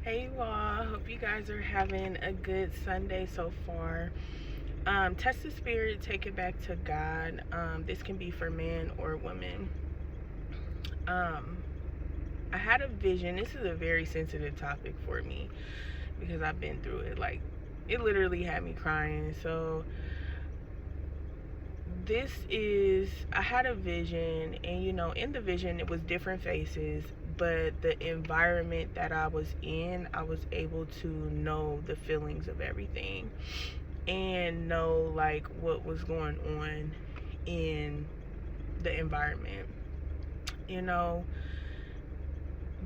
Hey you all, hope you guys are having a good Sunday so far. Test the spirit, take it back to God. This can be for men or women. I had a vision. This is a very sensitive topic for me because I've been through it. Like, it literally had me crying. So I had a vision, and in the vision it was different faces, but the environment that I was in, I was able to know the feelings of everything and know like what was going on in the environment.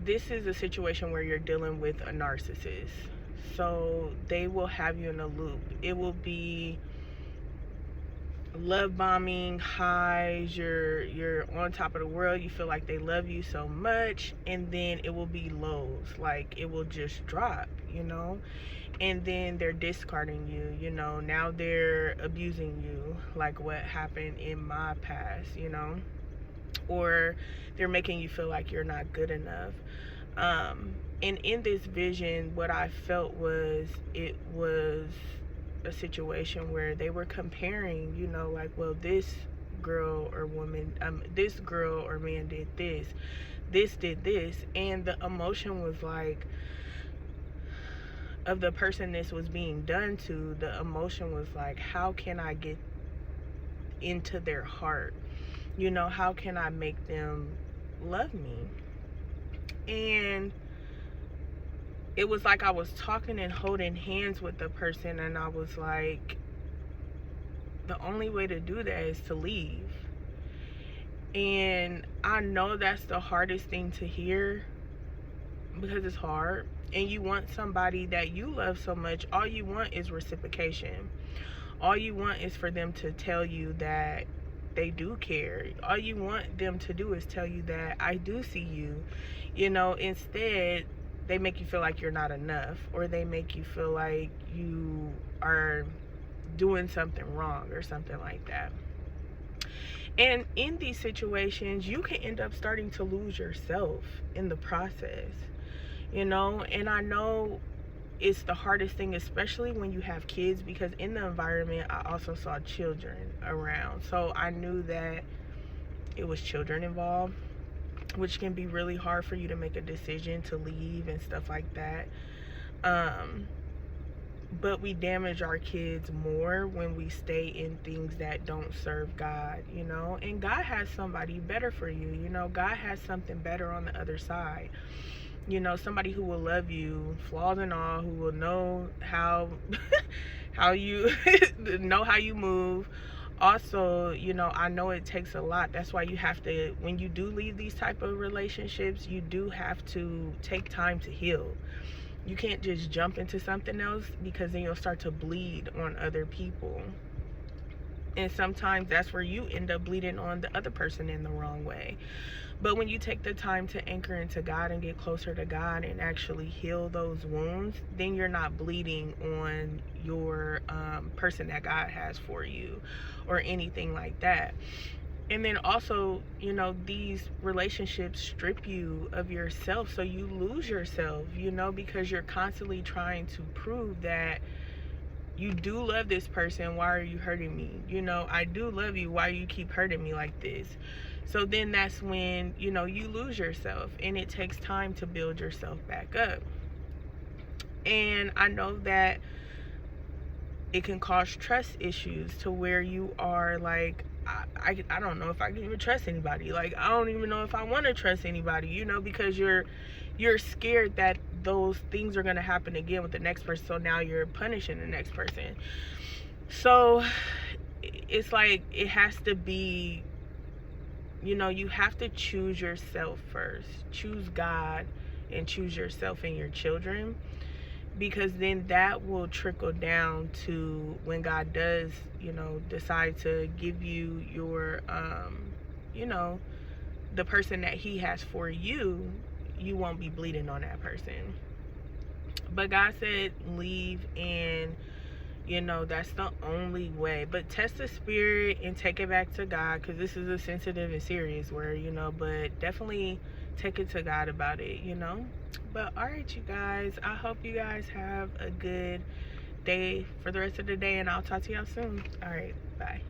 This is a situation where you're dealing with a narcissist, so they will have you in a loop. It will be love bombing highs, you're on top of the world, you feel like they love you so much, and then it will be lows, like it will just drop, and then they're discarding you, now they're abusing you, like what happened in my past, or they're making you feel like you're not good enough. And in this vision, what I felt was, it was a situation where they were comparing, like, well, this girl or man did this did this, and the emotion was like, of the person this was being done to, the emotion was like, how can I get into their heart? How can I make them love me? And it was like I was talking and holding hands with the person, and I was like, the only way to do that is to leave. And I know that's the hardest thing to hear, because it's hard, and you want somebody that you love so much, all you want is reciprocation. All you want is for them to tell you that they do care. All you want them to do is tell you that I do see you. Instead, they make you feel like you're not enough, or they make you feel like you are doing something wrong or something like that. And in these situations, you can end up starting to lose yourself in the process, and I know it's the hardest thing, especially when you have kids, because in the environment I also saw children around, so I knew that it was children involved, which can be really hard for you to make a decision to leave and stuff like that. But we damage our kids more when we stay in things that don't serve God, and God has somebody better for you. God has something better on the other side. Somebody who will love you, flaws and all, who will know how how you know how you move. Also, I know it takes a lot. That's why you have to, when you do leave these type of relationships, you do have to take time to heal. You can't just jump into something else, because then you'll start to bleed on other people. And sometimes that's where you end up bleeding on the other person in the wrong way. But when you take the time to anchor into God and get closer to God and actually heal those wounds, then you're not bleeding on your person that God has for you or anything like that. And then also, these relationships strip you of yourself, so you lose yourself, because you're constantly trying to prove that you do love this person. Why are you hurting me? I do love you. Why you keep hurting me like this? So then that's when, you lose yourself, and it takes time to build yourself back up. And I know that it can cause trust issues, to where you are like, I don't know if I can even trust anybody. Like, I don't even know if I want to trust anybody, because you're scared that those things are going to happen again with the next person. So now you're punishing the next person. So it's like, it has to be, you have to choose yourself first. Choose God and choose yourself and your children, because then that will trickle down to when God does, decide to give you your, the person that he has for you, you won't be bleeding on that person. But God said leave, and that's the only way. But test the spirit and take it back to God, because this is a sensitive and serious word, but definitely take it to God about it. But all right, you guys, I hope you guys have a good day for the rest of the day, and I'll talk to y'all soon. All right, bye.